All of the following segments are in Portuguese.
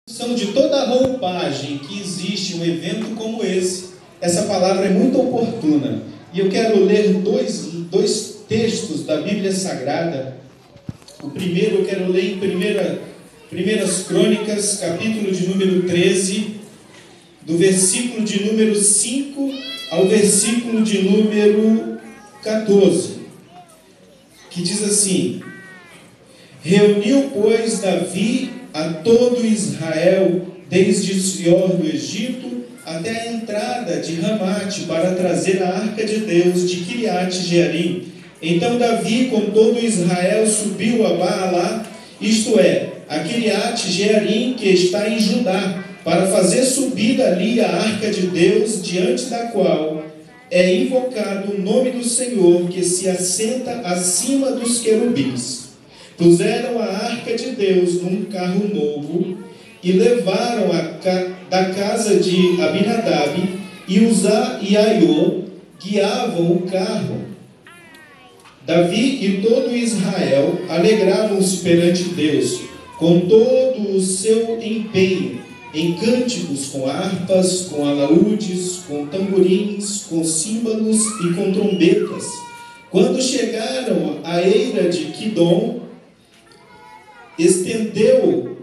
De toda a roupagem que existe em um evento como esse, essa palavra é muito oportuna. E eu quero ler dois textos da Bíblia Sagrada. O primeiro eu quero ler em Primeiras Crônicas, capítulo de número 13, do versículo de número 5 ao versículo de número 14, que diz assim: Reuniu, pois, Davi a todo Israel, desde Sior do Egito até a entrada de Ramate, para trazer a arca de Deus de Quiriate-Jearim. Então Davi, com todo Israel, subiu a Baalá, isto é, a Quiriate-Jearim, que está em Judá, para fazer subir ali a arca de Deus, diante da qual é invocado o nome do Senhor, que se assenta acima dos querubins. Puseram a arca de Deus num carro novo e levaram da casa de Abinadab, e Uzá e Aiô guiavam o carro. Davi e todo Israel alegravam-se perante Deus com todo o seu empenho, em cânticos, com harpas, com alaúdes, com tamborins, com símbolos e com trombetas. Quando chegaram à eira de Quidom, estendeu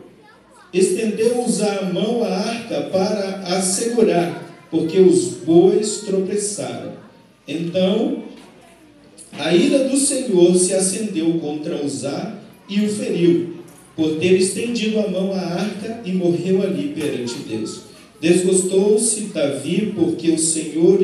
Uzá a mão à arca para a segurar, porque os bois tropeçaram. Então a ira do Senhor se acendeu contra Uzá e o feriu, por ter estendido a mão à arca, e morreu ali perante Deus. Desgostou-se Davi, porque o Senhor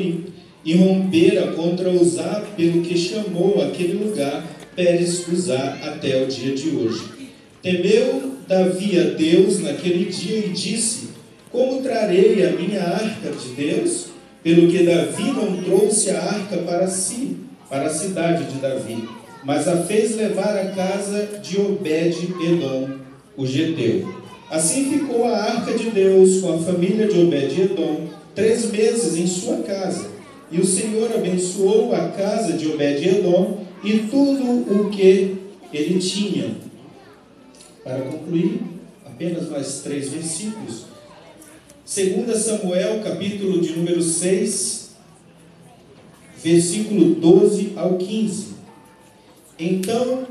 irrompera contra Uzá, pelo que chamou aquele lugar Pérez Uzá até o dia de hoje. Temeu Davi a Deus naquele dia e disse: Como trarei a minha arca de Deus? Pelo que Davi não trouxe a arca para si, para a cidade de Davi, mas a fez levar à casa de Obed-Edom, o geteu. Assim ficou a arca de Deus com a família de Obed-Edom 3 meses em sua casa. E o Senhor abençoou a casa de Obed-Edom e tudo o que ele tinha. Para concluir, apenas mais 3 versículos. 2 Samuel, capítulo de número 6, versículo 12 ao 15. Então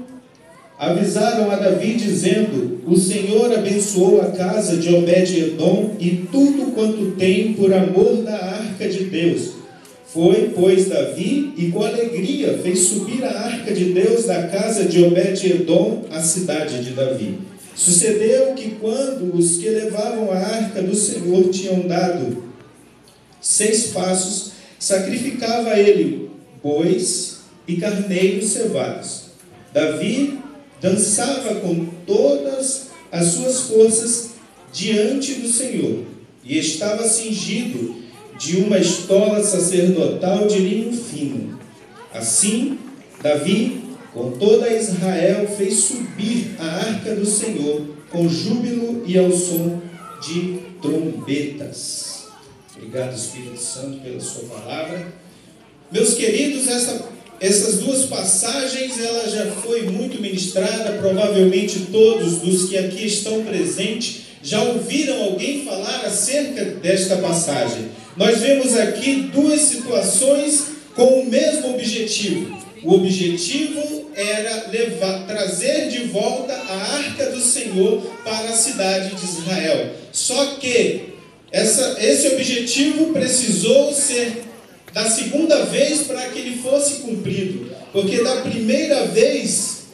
avisaram a Davi, dizendo: O Senhor abençoou a casa de Obed-Edom e tudo quanto tem, por amor da arca de Deus. Foi, pois, Davi, e com alegria fez subir a arca de Deus da casa de Obed-Edom à cidade de Davi. Sucedeu que, quando os que levavam a arca do Senhor tinham dado 6 passos, sacrificava ele bois e carneiros cevados. Davi dançava com todas as suas forças diante do Senhor, e estava cingido de uma estola sacerdotal de linho fino. Assim, Davi, com toda Israel, fez subir a arca do Senhor com júbilo e ao som de trombetas. Obrigado, Espírito Santo, pela sua palavra. Meus queridos, essas 2 passagens, ela já foi muito ministrada. Provavelmente todos dos que aqui estão presentes já ouviram alguém falar acerca desta passagem. Nós vemos aqui 2 situações com o mesmo objetivo. O objetivo era trazer de volta a arca do Senhor para a cidade de Israel. Só que esse objetivo precisou ser da segunda vez para que ele fosse cumprido, porque da primeira vez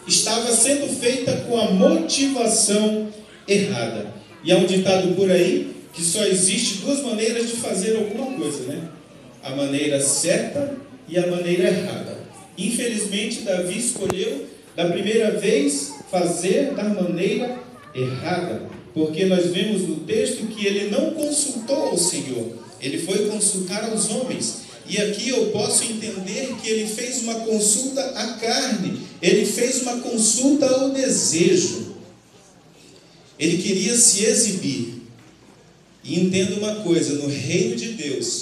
estava sendo feita com a motivação errada. E há um ditado por aí que só existe 2 maneiras de fazer alguma coisa, né? A maneira certa e a maneira errada. Infelizmente, Davi escolheu da primeira vez fazer da maneira errada, porque nós vemos no texto que ele não consultou ao Senhor, ele foi consultar aos homens. E aqui eu posso entender que ele fez uma consulta à carne, ele fez uma consulta ao desejo. Ele queria se exibir. E entenda uma coisa: no reino de Deus,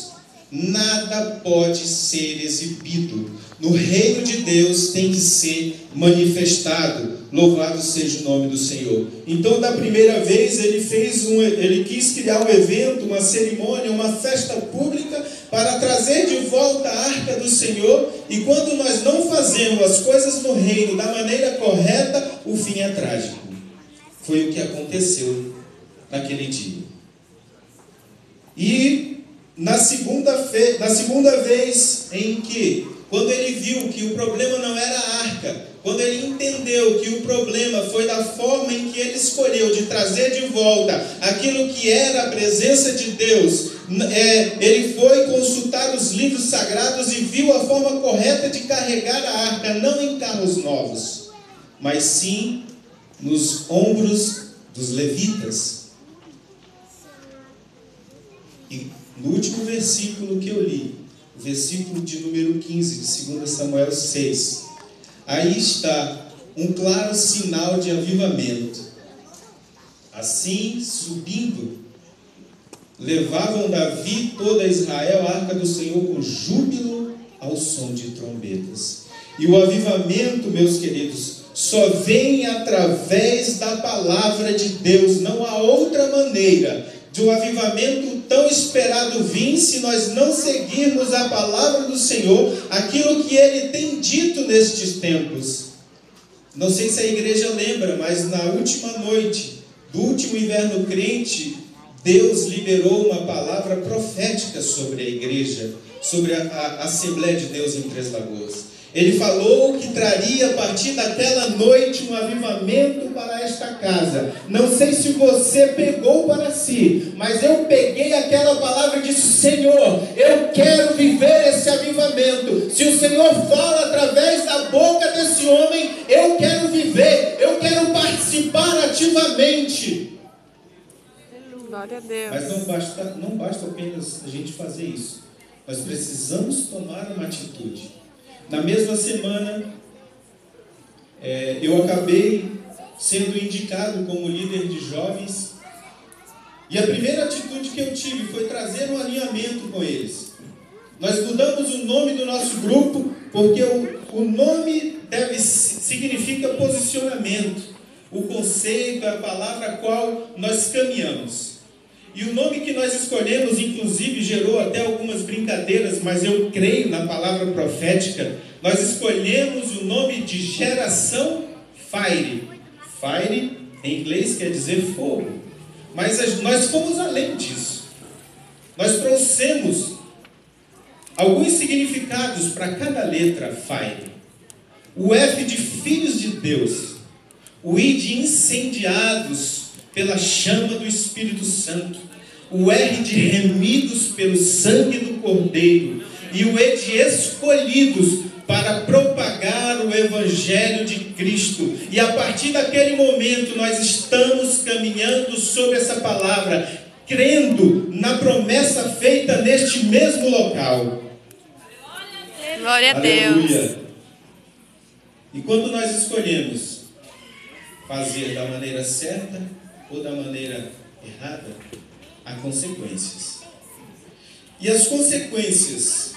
nada pode ser exibido. No reino de Deus tem que ser manifestado. Louvado seja o nome do Senhor. Então, da primeira vez, ele quis criar um evento, uma cerimônia, uma festa pública para trazer de volta a arca do Senhor. E quando nós não fazemos as coisas no reino da maneira correta, o fim é trágico. Foi o que aconteceu naquele dia. E na segunda vez em que, quando ele viu que o problema não era a arca, quando ele entendeu que o problema foi da forma em que ele escolheu de trazer de volta aquilo que era a presença de Deus, ele foi consultar os livros sagrados e viu a forma correta de carregar a arca, não em carros novos, mas sim nos ombros dos levitas. E no último versículo que eu li, o versículo de número 15 de 2 Samuel 6, aí está um claro sinal de avivamento. Assim, subindo, levavam Davi e toda Israel a arca do Senhor com júbilo ao som de trombetas. E o avivamento, meus queridos, só vem através da palavra de Deus. Não há outra maneira de um avivamento tão esperado vir se nós não seguirmos a palavra do Senhor, aquilo que Ele tem dito nestes tempos. Não sei se a igreja lembra, mas na última noite do último inverno crente, Deus liberou uma palavra profética sobre a igreja, sobre a Assembleia de Deus em Três Lagoas. Ele falou que traria a partir daquela noite um avivamento para esta casa. Não sei se você pegou para si, mas eu peguei aquela palavra e disse: Senhor, eu quero viver esse avivamento. Se o Senhor fala através da boca desse homem, eu quero viver, eu quero participar ativamente. Glória a Deus. Mas não basta apenas a gente fazer isso. Nós precisamos tomar uma atitude. Na mesma semana, eu acabei sendo indicado como líder de jovens. E a primeira atitude que eu tive foi trazer um alinhamento com eles. Nós mudamos o nome do nosso grupo, porque o nome significa posicionamento. O conceito, a palavra a qual nós caminhamos. E o nome que nós escolhemos, inclusive, gerou até algumas brincadeiras, mas eu creio na palavra profética. Nós escolhemos o nome de Geração Fire. Fire, em inglês, quer dizer fogo. Mas nós fomos além disso. Nós trouxemos alguns significados para cada letra Fire. O F de filhos de Deus. O I de incendiados pela chama do Espírito Santo, o R de remidos pelo sangue do Cordeiro, e o E de escolhidos para propagar o Evangelho de Cristo. E a partir daquele momento nós estamos caminhando sobre essa palavra, crendo na promessa feita neste mesmo local. Glória a Deus. Aleluia. E quando nós escolhemos fazer da maneira certa ou da maneira errada, há consequências. E as consequências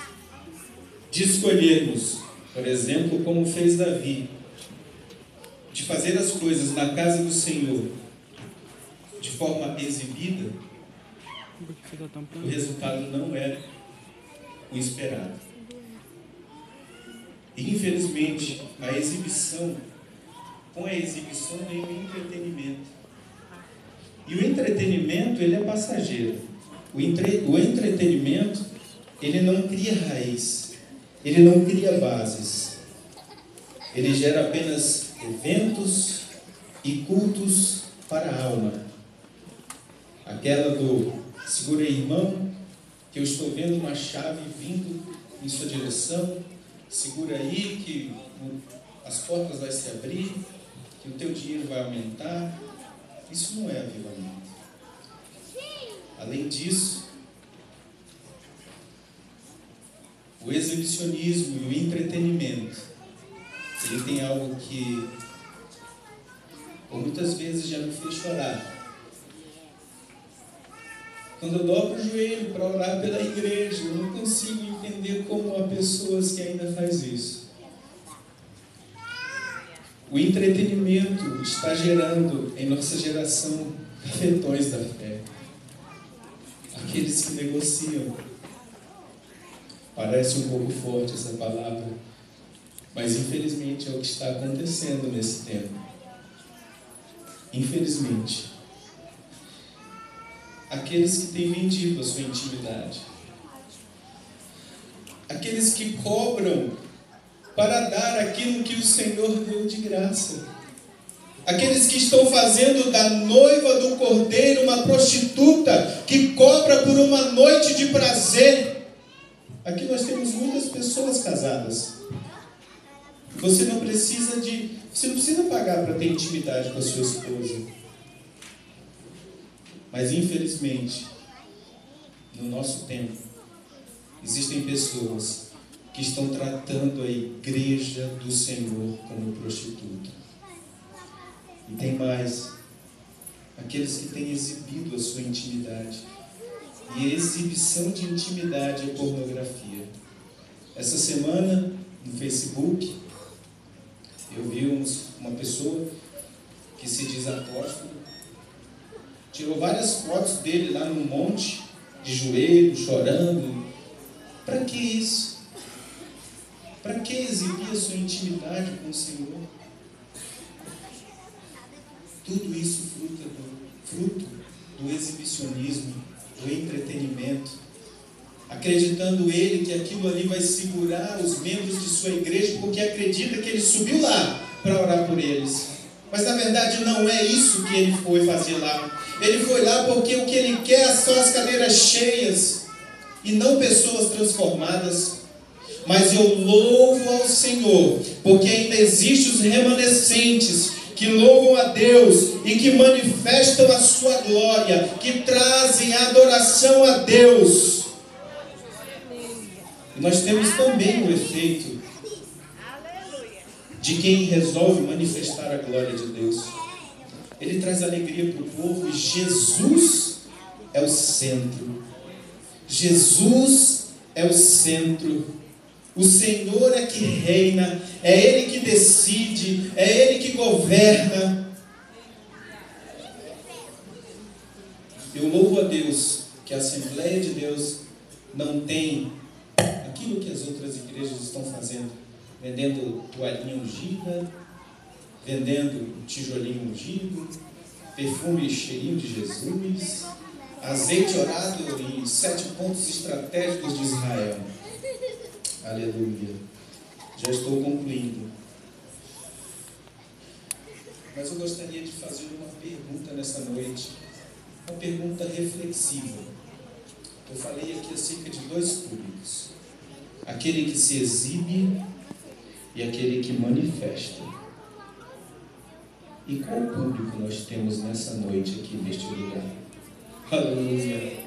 de escolhermos, por exemplo, como fez Davi, de fazer as coisas na casa do Senhor de forma exibida, o resultado não é o esperado. E infelizmente, com a exibição vem o entretenimento. E o entretenimento, ele é passageiro. O entretenimento, ele não cria raiz. Ele não cria bases. Ele gera apenas eventos e cultos para a alma. Aquela do segura aí, irmão, que eu estou vendo uma chave vindo em sua direção. Segura aí que as portas vão se abrir, que o teu dinheiro vai aumentar. Isso não é avivamento. Além disso, o exibicionismo e o entretenimento, ele tem algo que, por muitas vezes, já me fez chorar. Quando eu dobro o joelho para orar pela igreja, eu não consigo entender como há pessoas que ainda fazem isso. O entretenimento está gerando em nossa geração cafetões da fé. Aqueles que negociam. Parece um pouco forte essa palavra, mas infelizmente é o que está acontecendo nesse tempo. Infelizmente. Aqueles que têm vendido a sua intimidade. Aqueles que cobram para dar aquilo que o Senhor deu de graça. Aqueles que estão fazendo da noiva do Cordeiro uma prostituta que cobra por uma noite de prazer. Aqui nós temos muitas pessoas casadas. Você não precisa pagar para ter intimidade com a sua esposa. Mas infelizmente, no nosso tempo, existem pessoas que estão tratando a igreja do Senhor como prostituta. E tem mais, aqueles que têm exibido a sua intimidade. E a exibição de intimidade é pornografia. Essa semana, no Facebook, eu vi uma pessoa que se diz apóstolo, tirou várias fotos dele lá no monte, de joelho, chorando. Para que isso? Para que exibir a sua intimidade com o Senhor? Tudo isso fruto do exibicionismo, do entretenimento, acreditando ele que aquilo ali vai segurar os membros de sua igreja, porque acredita que ele subiu lá para orar por eles. Mas na verdade não é isso que ele foi fazer lá. Ele foi lá porque o que ele quer são as cadeiras cheias e não pessoas transformadas. Mas eu louvo ao Senhor, porque ainda existem os remanescentes que louvam a Deus e que manifestam a sua glória, que trazem a adoração a Deus. E nós temos também o efeito de quem resolve manifestar a glória de Deus. Ele traz alegria para o povo e Jesus é o centro. Jesus é o centro. O Senhor é que reina, é Ele que decide, é Ele que governa. Eu louvo a Deus que a Assembleia de Deus não tem aquilo que as outras igrejas estão fazendo, vendendo toalhinha ungida, vendendo tijolinho ungido, perfume e cheirinho de Jesus, azeite orado em 7 pontos estratégicos de Israel. Aleluia. Já estou concluindo. Mas eu gostaria de fazer uma pergunta nessa noite. Uma pergunta reflexiva. Eu falei aqui acerca de 2 públicos. Aquele que se exibe e aquele que manifesta. E qual público nós temos nessa noite aqui neste lugar? Aleluia.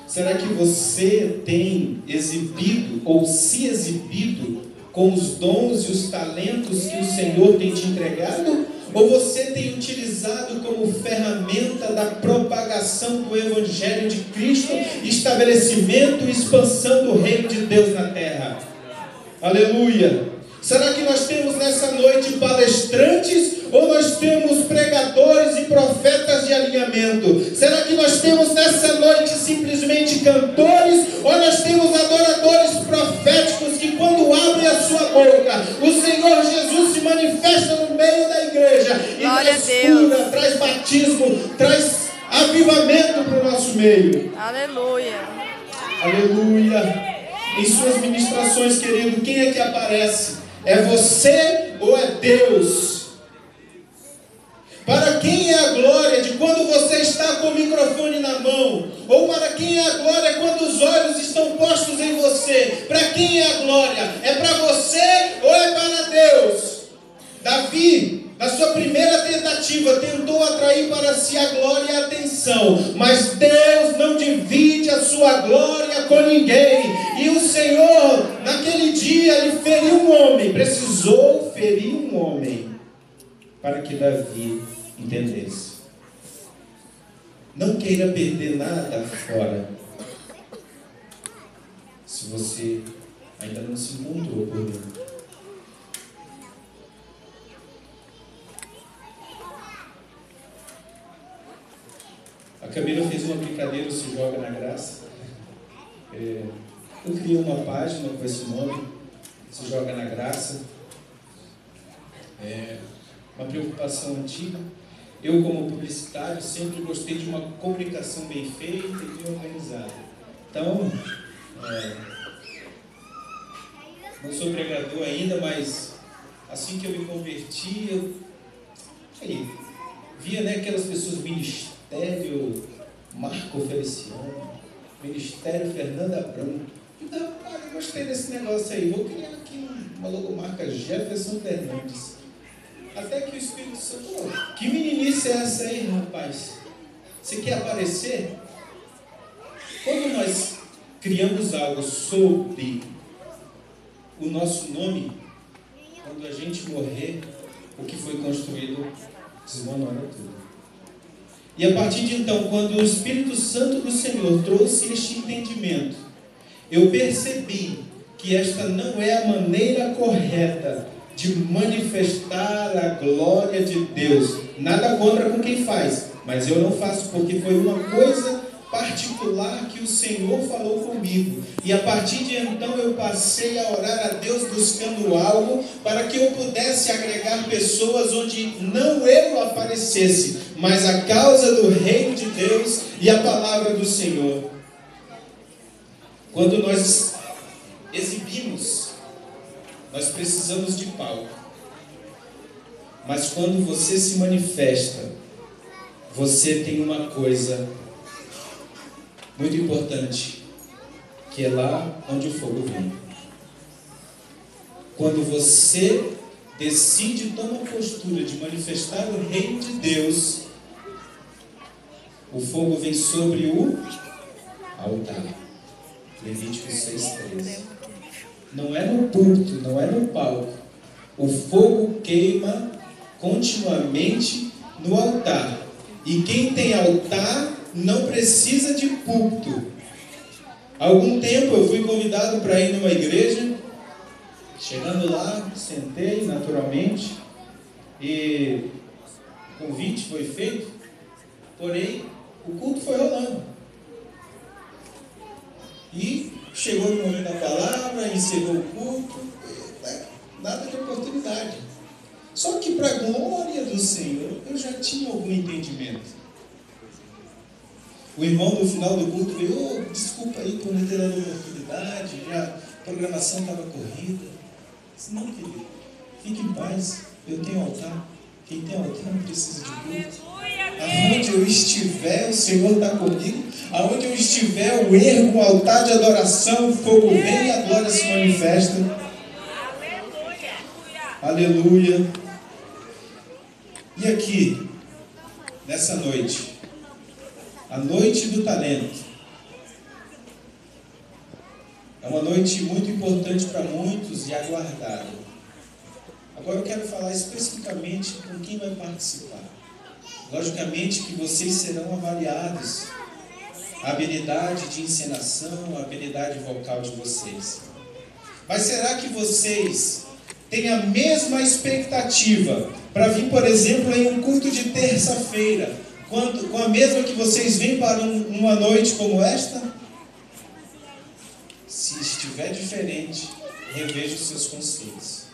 Será que você tem exibido ou se exibido com os dons e os talentos que o Senhor tem te entregado? Ou você tem utilizado como ferramenta da propagação do Evangelho de Cristo, estabelecimento e expansão do reino de Deus na terra? Aleluia! Será que nós temos nessa noite palestrantes ou nós temos pregadores e profetas de alinhamento? Será que nós temos nessa noite simplesmente cantores ou nós temos adoradores proféticos que quando abrem a sua boca, o Senhor Jesus se manifesta no meio da igreja e traz cura, traz batismo, traz avivamento para o nosso meio? Aleluia! Aleluia! Em suas ministrações, querido, quem é que aparece? É você ou é Deus? Para quem é a glória de quando você está com o microfone na mão? Ou para quem é a glória quando os olhos estão postos em você? Para quem é a glória? É para você ou é para Deus? Davi, na sua primeira tentativa, tentou atrair para si a glória e a atenção, mas Deus não divide a sua glória com ninguém. E o Senhor, naquele dia, ele feriu um homem, precisou ferir um homem, para que Davi entendesse. Não queira perder nada fora, se você ainda não se encontrou por Deus. A Camila fez uma brincadeira, Se Joga na Graça. Eu criei uma página com esse nome, Se Joga na Graça. Uma preocupação antiga. Eu, como publicitário, sempre gostei de uma comunicação bem feita e bem organizada. Então, não sou pregador ainda, mas assim que eu me converti, eu via, né, aquelas pessoas, Ministério Marco Feliciano, Ministério Fernanda Abrão. Então, eu gostei desse negócio aí, vou criar aqui uma logomarca Jefferson Fernandes. Até que o Espírito Santo falou: que meninice é essa aí, rapaz? Você quer aparecer? Quando nós criamos algo sob o nosso nome, quando a gente morrer, o que foi construído desmorona tudo. E a partir de então, quando o Espírito Santo do Senhor trouxe este entendimento, eu percebi que esta não é a maneira correta de manifestar a glória de Deus. Nada contra com quem faz, mas eu não faço porque foi uma coisa particular que o Senhor falou comigo. E a partir de então eu passei a orar a Deus buscando algo para que eu pudesse agregar pessoas onde não eu aparecesse, mas a causa do reino de Deus e a palavra do Senhor. Quando nós exibimos, nós precisamos de palco. Mas quando você se manifesta, você tem uma coisa muito importante, que é lá onde o fogo vem. Quando você decide tomar a postura de manifestar o reino de Deus, o fogo vem sobre o altar. Levítico 6:13. Não é no púlpito, não é no palco. O fogo queima continuamente no altar. E quem tem altar não precisa de púlpito. Há algum tempo eu fui convidado para ir numa igreja. Chegando lá, sentei naturalmente e o convite foi feito, porém o culto foi rolando. E chegou no momento da palavra, encerrou o culto, nada de oportunidade. Só que, para a glória do Senhor, eu já tinha algum entendimento. O irmão, no final do culto, veio: desculpa aí por não ter dado oportunidade, já a programação estava corrida. Eu disse: não, querido, fique em paz, eu tenho altar. Quem tem altar não precisa de culto. Aonde eu estiver, o Senhor está comigo. Aonde eu estiver, eu ergo o altar de adoração, o fogo vem e a glória se manifesta. Aleluia. E aqui, nessa noite, a noite do talento, é uma noite muito importante para muitos e aguardada. Agora eu quero falar especificamente com quem vai participar. Logicamente que vocês serão avaliados, a habilidade de encenação, a habilidade vocal de vocês. Mas será que vocês têm a mesma expectativa para vir, por exemplo, em um culto de terça-feira, com a mesma que vocês vêm para uma noite como esta? Se estiver diferente, reveja os seus conceitos.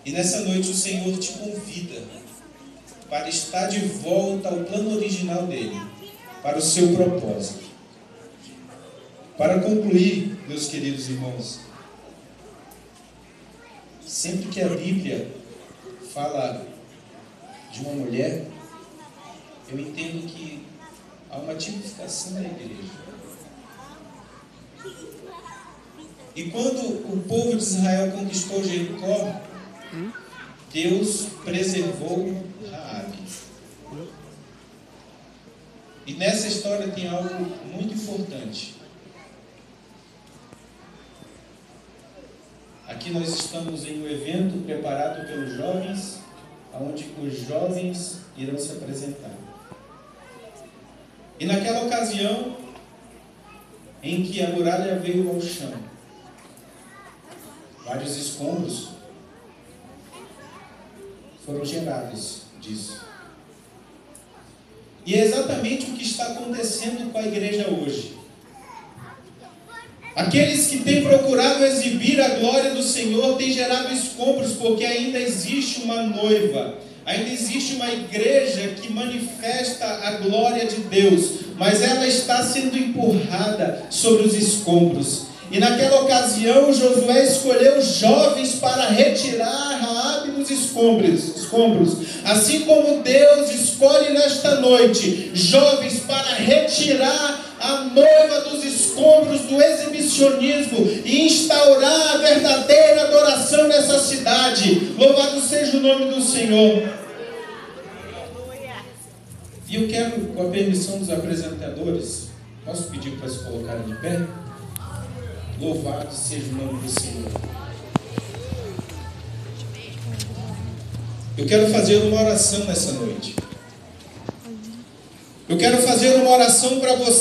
E nessa noite o Senhor te convida para estar de volta ao plano original dele, para o seu propósito. Para concluir, meus queridos irmãos, sempre que a Bíblia fala de uma mulher, eu entendo que há uma tipificação da igreja. E quando o povo de Israel conquistou Jericó, Deus preservou Raabe. E nessa história tem algo muito importante. Aqui nós estamos em um evento preparado pelos jovens, onde os jovens irão se apresentar. E naquela ocasião em que a muralha veio ao chão, vários escombros foram gerados disso. E é exatamente o que está acontecendo com a igreja hoje. Aqueles que têm procurado exibir a glória do Senhor têm gerado escombros, porque ainda existe uma noiva, ainda existe uma igreja que manifesta a glória de Deus, mas ela está sendo empurrada sobre os escombros. E naquela ocasião Josué escolheu jovens para retirar Raabe dos escombros. Assim como Deus escolhe nesta noite jovens para retirar a noiva dos escombros do exibicionismo e instaurar a verdadeira adoração nessa cidade. Louvado seja o nome do Senhor. E eu quero, com a permissão dos apresentadores, posso pedir para se colocarem de pé? Louvado seja o nome do Senhor. Eu quero fazer uma oração nessa noite. Eu quero fazer uma oração para você.